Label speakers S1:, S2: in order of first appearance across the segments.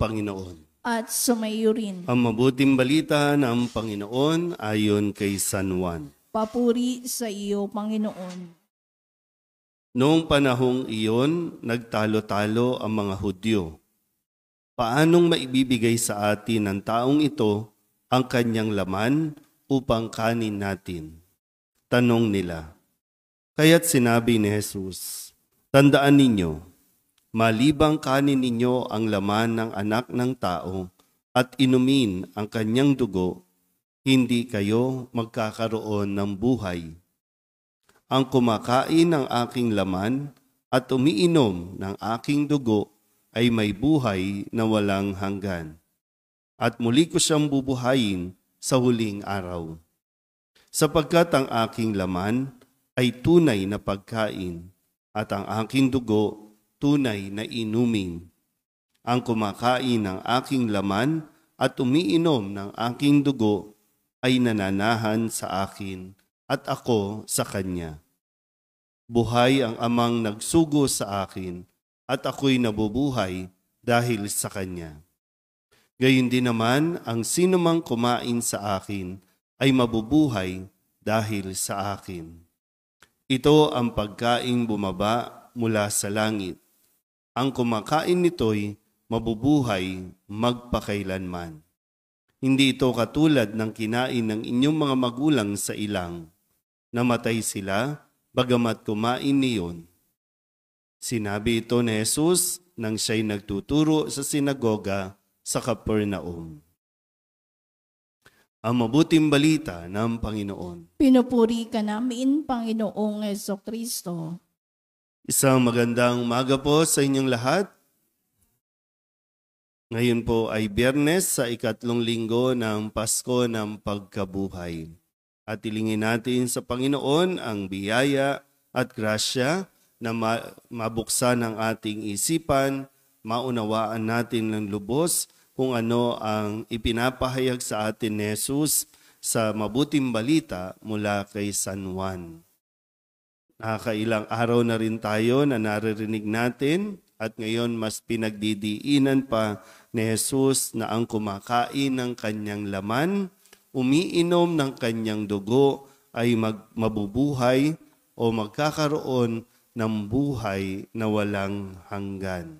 S1: Panginoon.
S2: At sumayo rin.
S1: Ang mabuting balita ng Panginoon ayon kay San Juan.
S2: Papuri sa iyo, Panginoon.
S1: Noong panahong iyon, nagtalo-talo ang mga Hudyo. Paanong maibibigay sa atin ng taong ito ang kanyang laman upang kanin natin? Tanong nila. Kaya't sinabi ni Jesus, tandaan ninyo, malibang kanin ninyo ang laman ng anak ng tao at inumin ang kanyang dugo, hindi kayo magkakaroon ng buhay. Ang kumakain ng aking laman at umiinom ng aking dugo ay may buhay na walang hanggan. At muli ko siyang bubuhayin sa huling araw. Sapagkat ang aking laman ay tunay na pagkain at ang aking dugo tunay na inumin. Ang kumakain ng aking laman at umiinom ng aking dugo ay nananahan sa akin at ako sa kanya. Buhay ang amang nagsugo sa akin at ako'y nabubuhay dahil sa kanya. Gayon din naman ang sinumang kumain sa akin ay mabubuhay dahil sa akin. Ito ang pagkaing bumaba mula sa langit. Ang kumakain nito'y mabubuhay magpakailanman. Hindi ito katulad ng kinain ng inyong mga magulang sa ilang. Namatay sila, bagamat kumain niyon. Sinabi ito ni Jesus nang siya'y nagtuturo sa sinagoga sa Capernaum. Ang mabuting balita ng Panginoon.
S2: Pinupuri ka namin, Panginoong Jesucristo.
S1: Isang magandang umaga po sa inyong lahat. Ngayon po ay Biyernes sa ikatlong linggo ng Pasko ng Pagkabuhay. At ilingin natin sa Panginoon ang biyaya at grasya na mabuksan ang ating isipan, maunawaan natin ng lubos kung ano ang ipinapahayag sa atin ni Jesus sa mabuting balita mula kay San Juan. Nakakailang araw na rin tayo na naririnig natin at ngayon mas pinagdidiinan pa ni Jesus na ang kumakain ng kanyang laman, umiinom ng kanyang dugo ay mabubuhay o magkakaroon ng buhay na walang hanggan.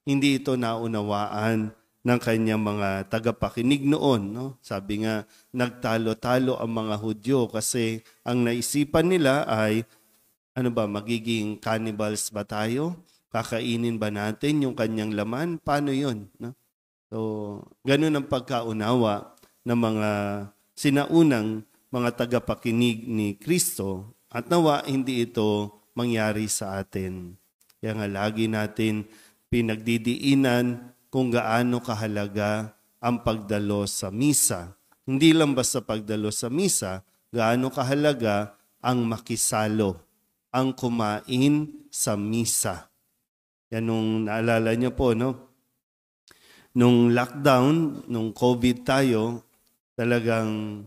S1: Hindi ito naunawaan ng kanyang mga tagapakinig noon. No? Sabi nga, nagtalo-talo ang mga Hudyo kasi ang naisipan nila ay, magiging cannibals ba tayo? Kakainin ba natin yung kanyang laman? Paano yun? No? So, ganun ang pagkaunawa ng mga sinaunang mga tagapakinig ni Kristo at nawa hindi ito mangyari sa atin. Kaya nga lagi natin pinagdidiinan kung gaano kahalaga ang pagdalo sa misa. Hindi lang basta pagdalo sa misa, gaano kahalaga ang makisalo, ang kumain sa misa. Yan nung naalala niyo po, no? Nung lockdown, nung COVID tayo, talagang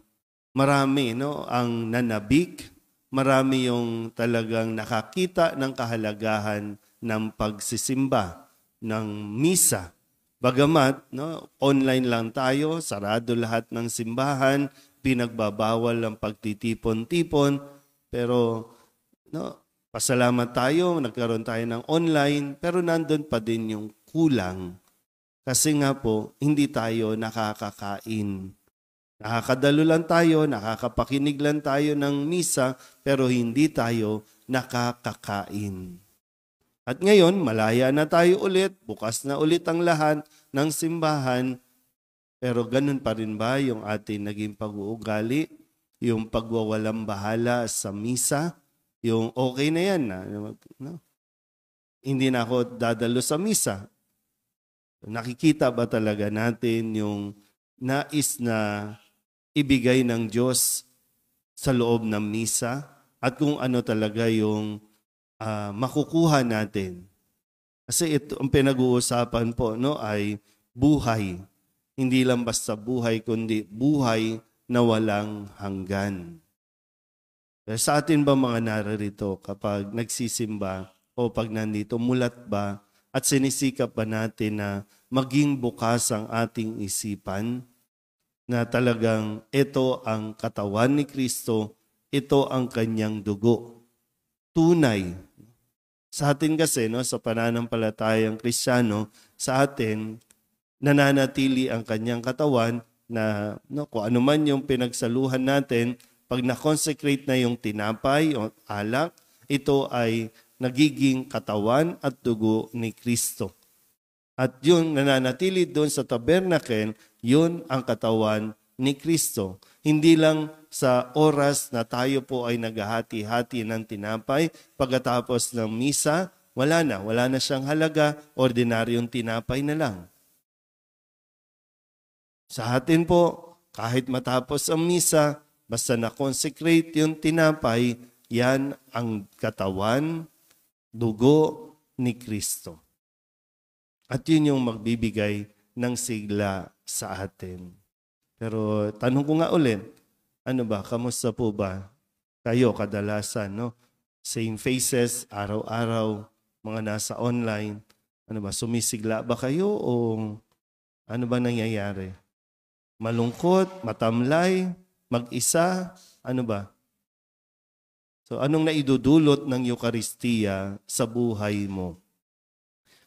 S1: marami, no? Ang nanabik, marami yung talagang nakakita ng kahalagahan ng pagsisimba, ng misa. Bagamat, no, online lang tayo, sarado lahat ng simbahan, pinagbabawal ang pagtitipon-tipon, pero no, pasalamat tayo, nagkaroon tayo ng online, pero nandun pa din yung kulang. Kasi nga po, hindi tayo nakakakain. Nakakadalo lang tayo, nakakapakinig lang tayo ng misa, pero hindi tayo nakakakain. At ngayon, malaya na tayo ulit, bukas na ulit ang lahat ng simbahan, pero ganun pa rin ba yung ating naging pag-uugali, yung pagwawalang bahala sa misa, yung okay na yan, no? Hindi na ako dadalo sa misa. Nakikita ba talaga natin yung nais na ibigay ng Diyos sa loob ng misa at kung ano talaga yung makukuha natin? Kasi ito ang pinag-uusapan po, no, ay buhay. Hindi lang basta buhay, kundi buhay na walang hanggan. Sa atin ba mga narito kapag nagsisimba o pag nandito, mulat ba at sinisikap ba natin na maging bukas ang ating isipan na talagang ito ang katawan ni Kristo, ito ang kanyang dugo. Tunay. Sa atin kasi, no, sa pananampalatayang Kristiyano, sa atin, nananatili ang kanyang katawan na kung ano man yung pinagsaluhan natin, pag na-consecrate na yung tinapay o alak, ito ay nagiging katawan at dugo ni Kristo. At yun, nananatili doon sa tabernacle, yun ang katawan ni Kristo. Hindi lang sa oras na tayo po ay naghahati-hati ng tinapay, pagkatapos ng misa, wala na siyang halaga, ordinaryong tinapay na lang. Sa atin po, kahit matapos ang misa, basta na-consecrate yung tinapay, yan ang katawan, dugo ni Kristo. At yun yung magbibigay ng sigla sa atin. Pero tanong ko nga ulit, kamusta po ba kayo kadalasan, no? Same faces, araw-araw, mga nasa online. Sumisigla ba kayo o ano ba nangyayari? Malungkot, matamlay, mag-isa, So anong naidudulot ng Eucharistia sa buhay mo?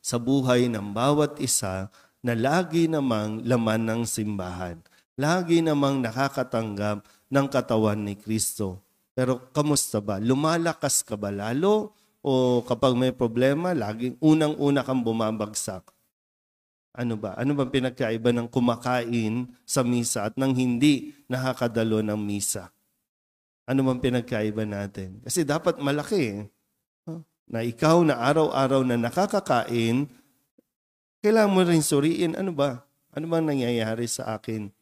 S1: Sa buhay ng bawat isa na lagi namang laman ng simbahan. Lagi namang nakakatanggap ng katawan ni Kristo. Pero kamusta ba? Lumalakas ka ba lalo? O kapag may problema, laging unang-una kang bumabagsak? Ano bang pinagkaiba ng kumakain sa misa at ng hindi nakakadalo ng misa? Ano bang pinagkaiba natin? Kasi dapat malaki na ikaw na araw-araw na nakakakain, kailangan mo rin suriin, ano bang nangyayari sa akin?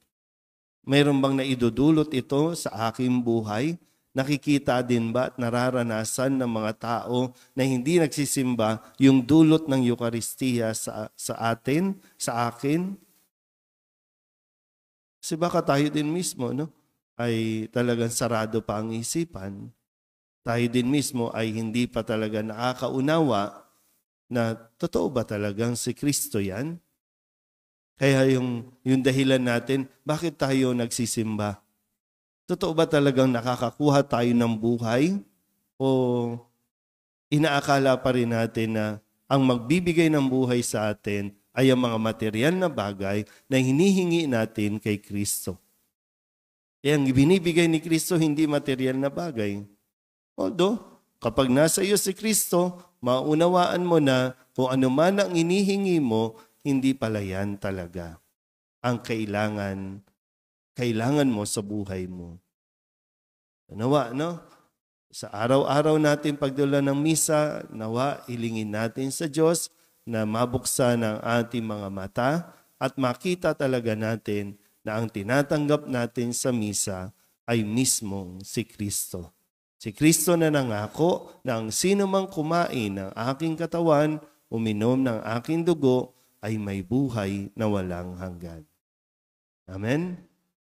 S1: Mayroon bang naidudulot ito sa aking buhay? Nakikita din ba at nararanasan ng mga tao na hindi nagsisimba yung dulot ng Eucharistia sa atin, sa akin? Kasi baka tayo din mismo, ay talagang sarado pa ang isipan. Tayo din mismo ay hindi pa talaga nakakaunawa na totoo ba talagang si Kristo yan? Kaya yung dahilan natin, bakit tayo nagsisimba? Totoo ba talagang nakakakuha tayo ng buhay? O inaakala pa rin natin na ang magbibigay ng buhay sa atin ay ang mga material na bagay na hinihingi natin kay Kristo? Ang binibigay ni Kristo hindi material na bagay. Although, kapag nasa iyo si Kristo, maunawaan mo na kung ano man ang inihingi mo, hindi pala yan talaga ang kailangan mo sa buhay mo. Nawa, sa araw-araw natin pagdula ng misa, nawa, hilingin natin sa Diyos na mabuksan ang ating mga mata at makita talaga natin na ang tinatanggap natin sa misa ay mismong si Kristo. Si Kristo na nangako na ang sino mang kumain ng aking katawan, uminom ng aking dugo, ay may buhay na walang hanggan. Amen?